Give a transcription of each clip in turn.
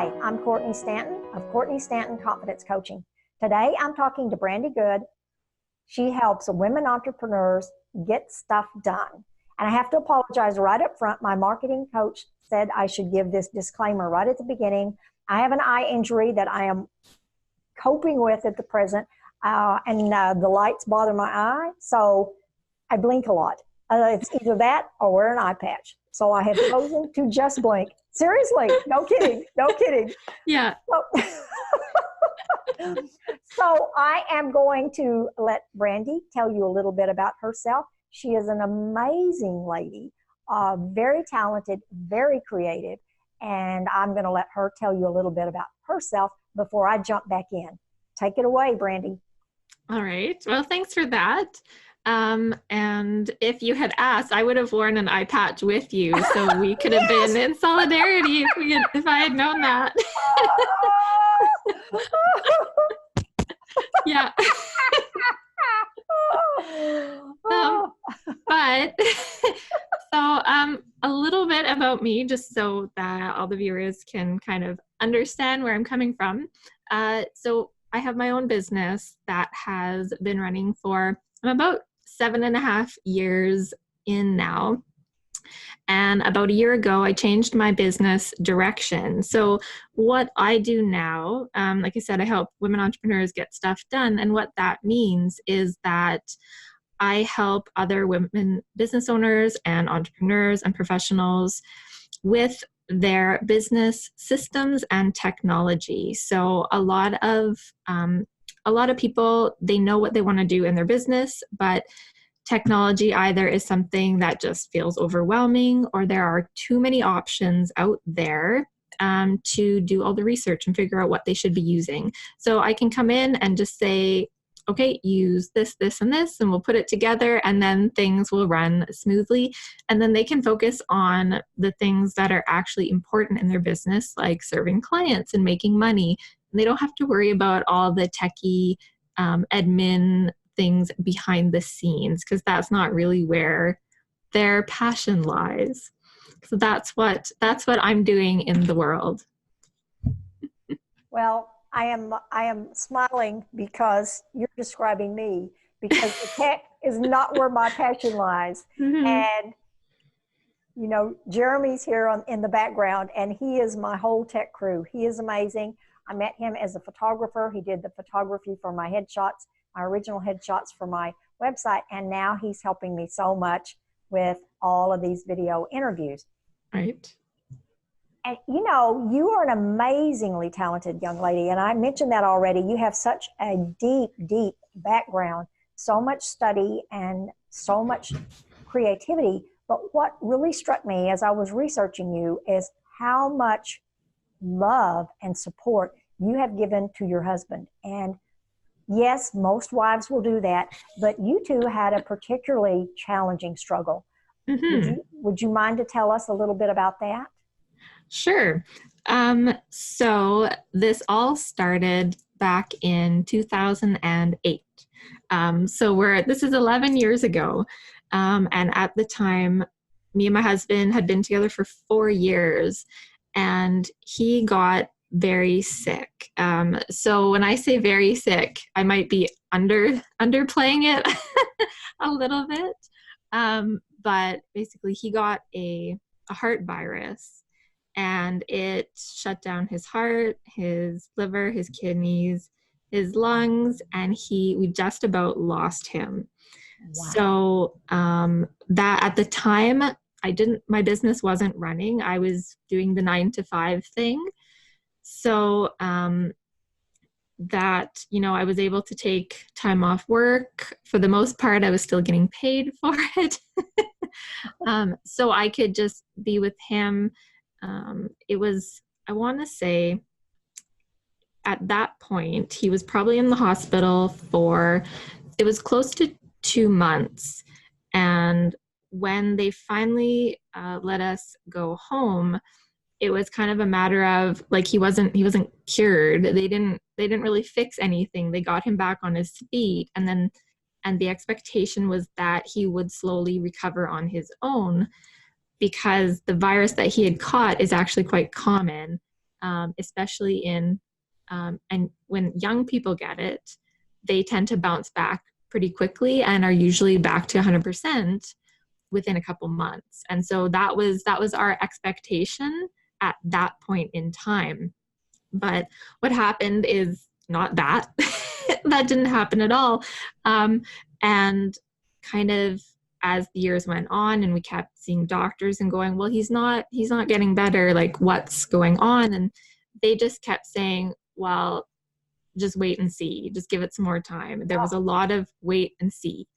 Hi, I'm Courtney Stanton of Courtney Stanton Confidence Coaching. Today I'm talking to Brandi Good. She helps women entrepreneurs get stuff done. And I have to apologize right up front. My marketing coach said I should give this disclaimer right at the beginning. I have an eye injury that I am coping with at the present, and the lights bother my eye, so I blink a lot. It's either that or wear an eye patch. So I have chosen to just blink. Seriously, no kidding, no kidding. Yeah. So I am going to let Brandi tell you a little bit about herself. She is an amazing lady, very talented, very creative, and I'm going to let her tell you a little bit about herself before I jump back in. Take it away, Brandi. All right. Well, thanks for that. And if you had asked, I would have worn an eye patch with you, so we could have been in solidarity if I had known that. Yeah. But so a little bit about me, just so that all the viewers can kind of understand where I'm coming from. So I have my own business that has been running for about 7.5 years in now. And about a year ago, I changed my business direction. So what I do now, like I said, I help women entrepreneurs get stuff done. And what that means is that I help other women business owners and entrepreneurs and professionals with their business systems and technology. So a lot of people, they know what they want to do in their business, but technology either is something that just feels overwhelming, or there are too many options out there to do all the research and figure out what they should be using. So I can come in and just say, okay, use this, this, and this, and we'll put it together, and then things will run smoothly. And then they can focus on the things that are actually important in their business, like serving clients and making money. And they don't have to worry about all the techie admin things behind the scenes, because that's not really where their passion lies. So that's what I'm doing in the world. Well, I am smiling because you're describing me, because the tech is not where my passion lies. Mm-hmm. And you know, Jeremy's here in the background, and he is my whole tech crew. He is amazing. I met him as a photographer. He did the photography for my headshots, my original headshots for my website, and now he's helping me so much with all of these video interviews. Right. And you know, you are an amazingly talented young lady, and I mentioned that already. You have such a deep, deep background, so much study and so much creativity. But what really struck me as I was researching you is how much love and support you have given to your husband. And yes, most wives will do that, but you two had a particularly challenging struggle. Mm-hmm. Would you mind to tell us a little bit about that? Sure. So this all started back in 2008. So this is 11 years ago. And at the time, me and my husband had been together for 4 years, and he got very sick. So when I say very sick, I might be underplaying it a little bit. But basically he got a heart virus, and it shut down his heart, his liver, his kidneys, his lungs, and we just about lost him. Wow. So that at the time, my business wasn't running. I was doing the 9-to-5 thing. So that, you know, I was able to take time off work. For the most part, I was still getting paid for it. So I could just be with him. It was, I want to say, at that point, he was probably in the hospital it was close to 2 months. And when they finally let us go home, it was kind of a matter of, like, he wasn't cured. They didn't really fix anything. They got him back on his feet, and the expectation was that he would slowly recover on his own, because the virus that he had caught is actually quite common. especially and when young people get it, they tend to bounce back pretty quickly and are usually back to 100% within a couple months. And so that was our expectation at that point in time. But what happened is not that. That didn't happen at all. And kind of as the years went on and we kept seeing doctors and going, well, he's not getting better. Like, what's going on? And they just kept saying, well, just wait and see, just give it some more time. There was a lot of wait and see.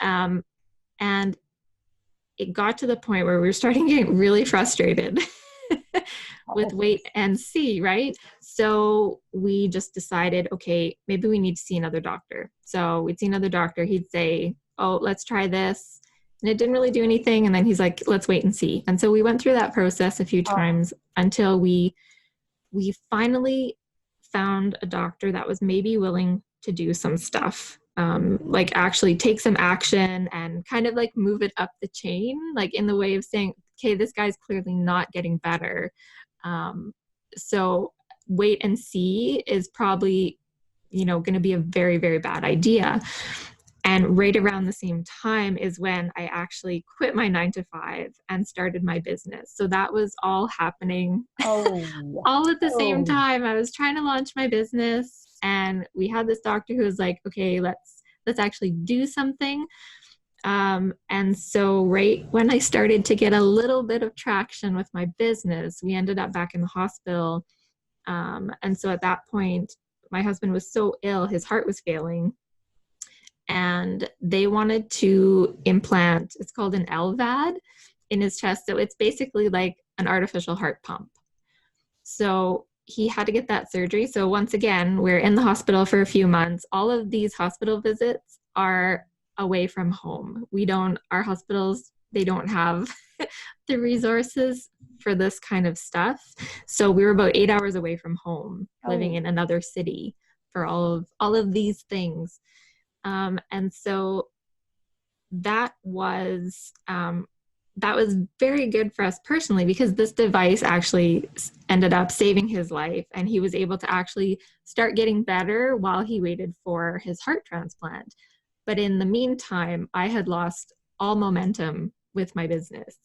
And it got to the point where we were starting to get really frustrated with wait and see, right? So we just decided, okay, maybe we need to see another doctor. So we'd see another doctor. He'd say, oh, let's try this. And it didn't really do anything. And then he's like, let's wait and see. And so we went through that process a few times until we finally found a doctor that was maybe willing to do some stuff, like actually take some action and kind of like move it up the chain, like in the way of saying, okay, this guy's clearly not getting better. So wait and see is probably, going to be a very, very bad idea. And right around the same time is when I actually quit my 9-to-5 and started my business. So that was all happening all at the same time. I was trying to launch my business and we had this doctor who was like, okay, let's actually do something. And so right when I started to get a little bit of traction with my business, we ended up back in the hospital. And so at that point, my husband was so ill, his heart was failing. And they wanted to implant, it's called an LVAD, in his chest. So it's basically like an artificial heart pump. So he had to get that surgery. So once again, we're in the hospital for a few months. All of these hospital visits are away from home. Our hospitals, they don't have the resources for this kind of stuff. So we were about 8 hours away from home, living in another city for all of these things. And so that was very good for us personally, because this device actually ended up saving his life and he was able to actually start getting better while he waited for his heart transplant. But in the meantime, I had lost all momentum with my business.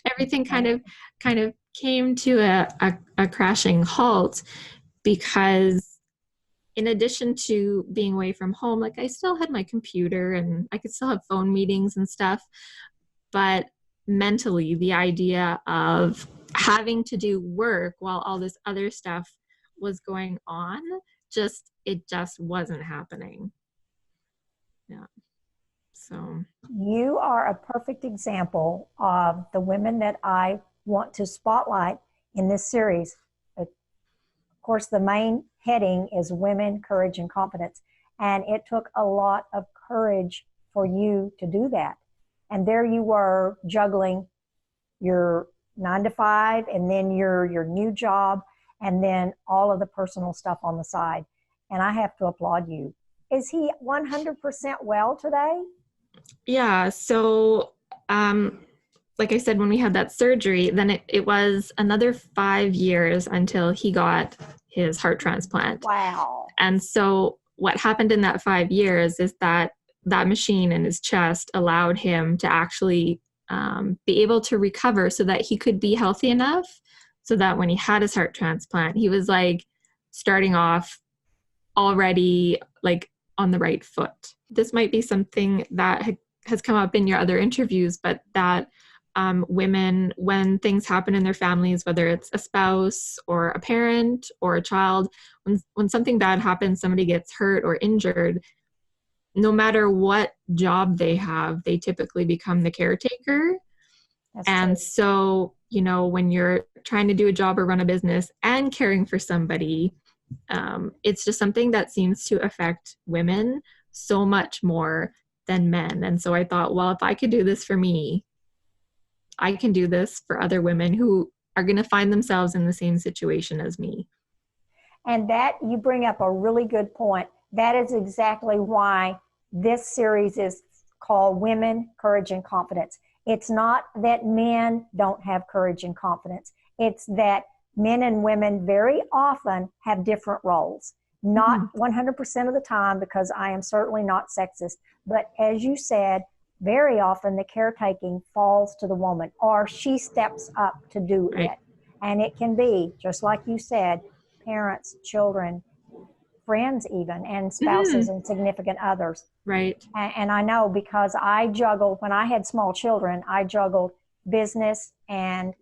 Everything kind of came to a crashing halt, because in addition to being away from home, like I still had my computer and I could still have phone meetings and stuff. But mentally, the idea of having to do work while all this other stuff was going on, it just wasn't happening. Yeah. So you are a perfect example of the women that I want to spotlight in this series. Of course, the main heading is Women, Courage, and Confidence. And it took a lot of courage for you to do that. And there you were juggling your 9-to-5 and then your new job and then all of the personal stuff on the side. And I have to applaud you. Is he 100% well today? Yeah. So, like I said, when we had that surgery, then it was another 5 years until he got his heart transplant. Wow. And so what happened in that 5 years is that machine in his chest allowed him to actually be able to recover so that he could be healthy enough so that when he had his heart transplant, he was like starting off already like on the right foot. This might be something that has come up in your other interviews, but that women, when things happen in their families, whether it's a spouse or a parent or a child, when something bad happens, somebody gets hurt or injured, no matter what job they have, they typically become the caretaker. And so, when you're trying to do a job or run a business and caring for somebody, it's just something that seems to affect women so much more than men. And so I thought, well, if I could do this for me, I can do this for other women who are going to find themselves in the same situation as me. And that, you bring up a really good point. That is exactly why this series is called Women, Courage, and Confidence. It's not that men don't have courage and confidence. It's that men and women very often have different roles. Not 100% of the time, because I am certainly not sexist, but as you said, very often the caretaking falls to the woman, or she steps up to do Right. it. And it can be, just like you said, parents, children, friends even, and spouses and significant others. Right. And I know, because I juggled, when I had small children, I juggled business and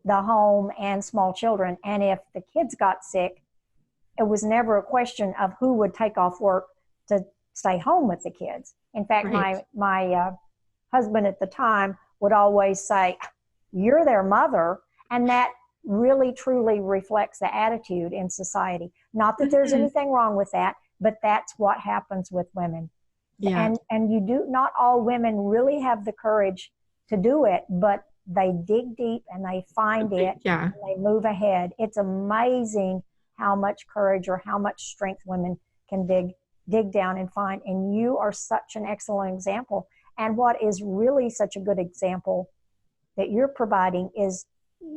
the home and small children. And if the kids got sick, it was never a question of who would take off work to stay home with the kids. In fact, Right. my husband at the time would always say, "You're their mother," and that really truly reflects the attitude in society. Not that there's anything wrong with that, but that's what happens with women. Yeah. And you do, not all women really have the courage to do it, but they dig deep and they find it. Yeah. And they move ahead. It's amazing how much courage or how much strength women can dig down and find. And you are such an excellent example. And what is really such a good example that you're providing is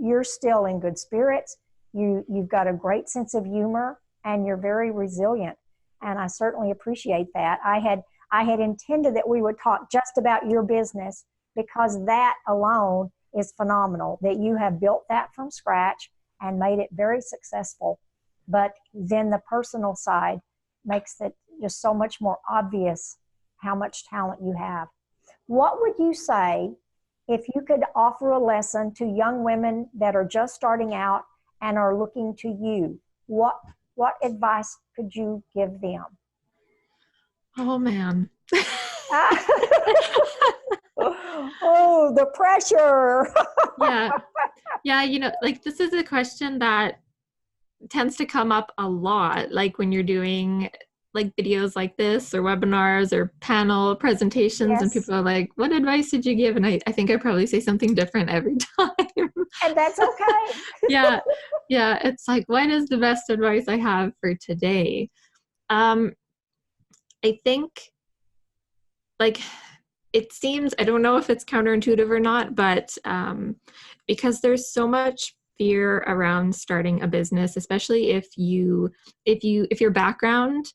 you're still in good spirits. You've got a great sense of humor, and you're very resilient. And I certainly appreciate that. I had intended that we would talk just about your business, because that alone is phenomenal, that you have built that from scratch and made it very successful. But then the personal side makes it just so much more obvious how much talent you have. What would you say if you could offer a lesson to young women that are just starting out and are looking to you? What advice could you give them? Oh man. Oh, the pressure. Yeah. Yeah, like this is a question that tends to come up a lot, like when you're doing like videos like this or webinars or panel presentations, and Yes. people are like, what advice did you give? And I think I probably say something different every time. And that's okay. Yeah. Yeah. It's like, what is the best advice I have for today? I think, like, it seems, I don't know if it's counterintuitive or not, but because there's so much fear around starting a business, especially if your background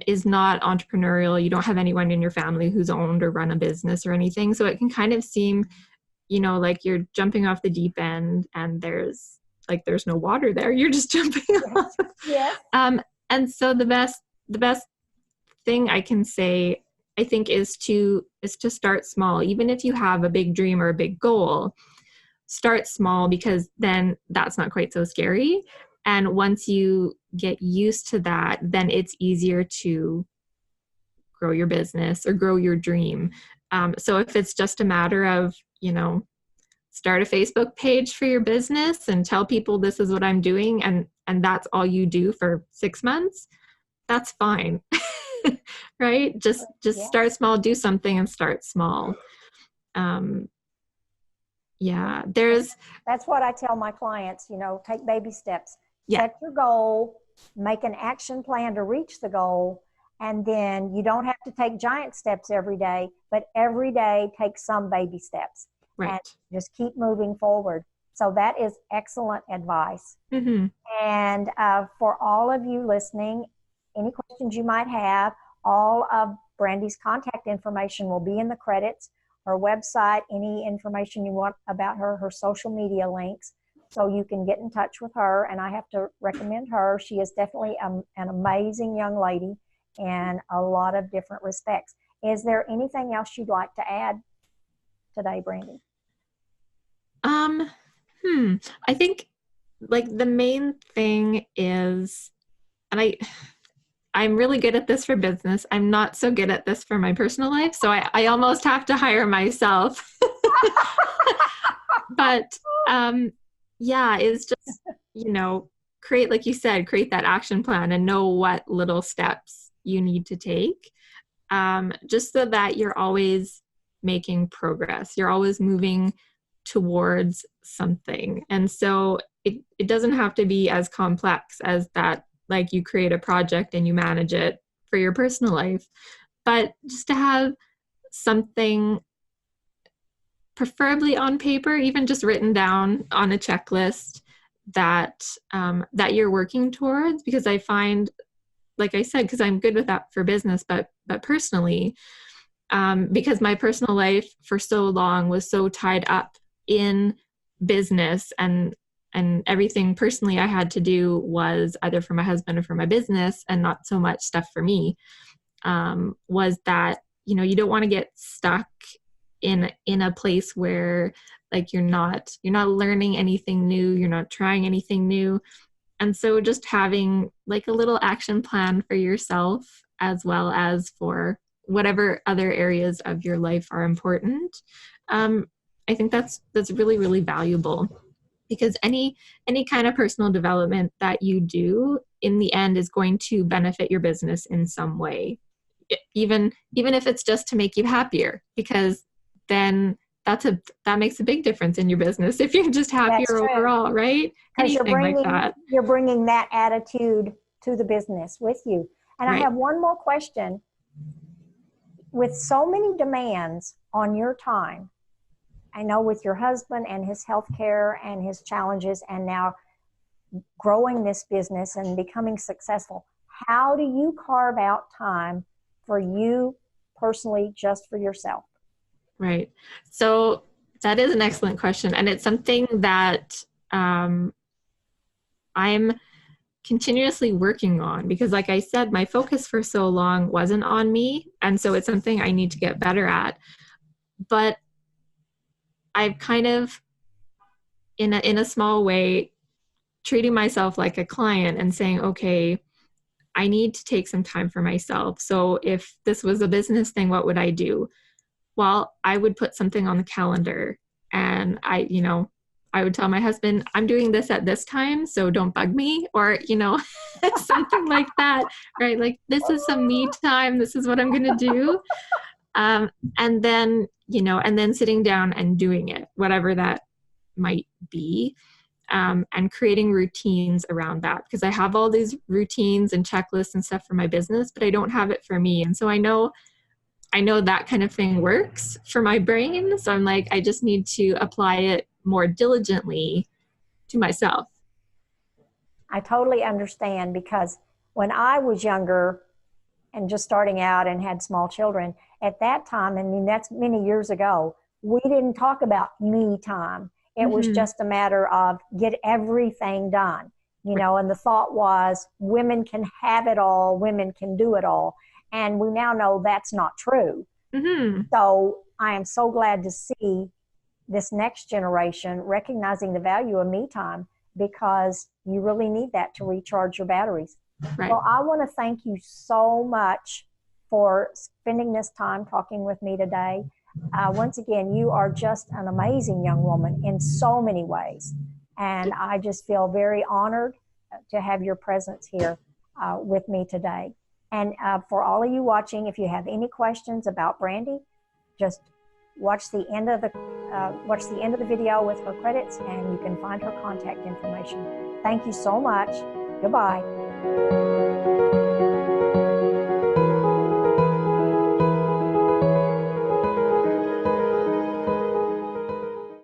is not entrepreneurial, you don't have anyone in your family who's owned or run a business or anything. So it can kind of seem, like you're jumping off the deep end, and there's no water there. You're just jumping off. Yes. And so the best thing I can say, I think, is to start small. Even if you have a big dream or a big goal, start small, because then that's not quite so scary. And once you get used to that, then it's easier to grow your business or grow your dream. So if it's just a matter of, start a Facebook page for your business and tell people this is what I'm doing, and that's all you do for 6 months, that's fine. Right? Just Yeah. start small, do something and start small. Yeah, That's what I tell my clients, take baby steps. Yeah. Set your goal, make an action plan to reach the goal, and then you don't have to take giant steps every day, but every day take some baby steps. Right. And just keep moving forward. So that is excellent advice. Mm-hmm. And for all of you listening, any questions you might have, all of Brandi's contact information will be in the credits, her website, any information you want about her social media links, so you can get in touch with her. And I have to recommend her. She is definitely an amazing young lady in a lot of different respects. Is there anything else you'd like to add today, Brandi? I think, like, the main thing is, and I'm really good at this for business. I'm not so good at this for my personal life. So I almost have to hire myself. But yeah, it's just, create, like you said, create that action plan and know what little steps you need to take, just so that you're always making progress. You're always moving towards something. And so it doesn't have to be as complex as that, like you create a project and you manage it for your personal life, but just to have something, preferably on paper, even just written down on a checklist, that that you're working towards, because I find, like I said, because I'm good with that for business, but personally, because my personal life for so long was so tied up in business, and everything personally I had to do was either for my husband or for my business, and not so much stuff for me, was that, you don't want to get stuck in a place where like you're not learning anything new, you're not trying anything new. And so just having like a little action plan for yourself, as well as for whatever other areas of your life are important, I think that's really, really valuable, because any kind of personal development that you do in the end is going to benefit your business in some way, even if it's just to make you happier, because then that makes a big difference in your business if you're just happier overall, right? Anything like that. You're bringing that attitude to the business with you. And right. I have one more question. With so many demands on your time, I know with your husband and his healthcare and his challenges, and now growing this business and becoming successful, how do you carve out time for you personally, just for yourself? Right. So that is an excellent question. And it's something that I'm continuously working on, because like I said, my focus for so long wasn't on me. And so it's something I need to get better at. But I've kind of, in a small way, treating myself like a client and saying, okay, I need to take some time for myself. So if this was a business thing, what would I do? Well, I would put something on the calendar, and I would tell my husband, I'm doing this at this time, so don't bug me, or, something like that, right? Like, this is some me time. This is what I'm going to do. And then sitting down and doing it, whatever that might be, and creating routines around that, because I have all these routines and checklists and stuff for my business, but I don't have it for me. And so I know that kind of thing works for my brain. So I'm like, I just need to apply it more diligently to myself. I totally understand, because when I was younger and just starting out and had small children at that time, I mean, that's many years ago, we didn't talk about me time. It was just a matter of get everything done, and the thought was women can have it all, women can do it all. And we now know that's not true. Mm-hmm. So I am so glad to see this next generation recognizing the value of me time, because you really need that to recharge your batteries. Right. Well, I want to thank you so much for spending this time talking with me today. Once again, you are just an amazing young woman in so many ways. And I just feel very honored to have your presence here with me today. And for all of you watching, if you have any questions about Brandi, just watch the end of the video with her credits, and you can find her contact information. Thank you so much. Goodbye.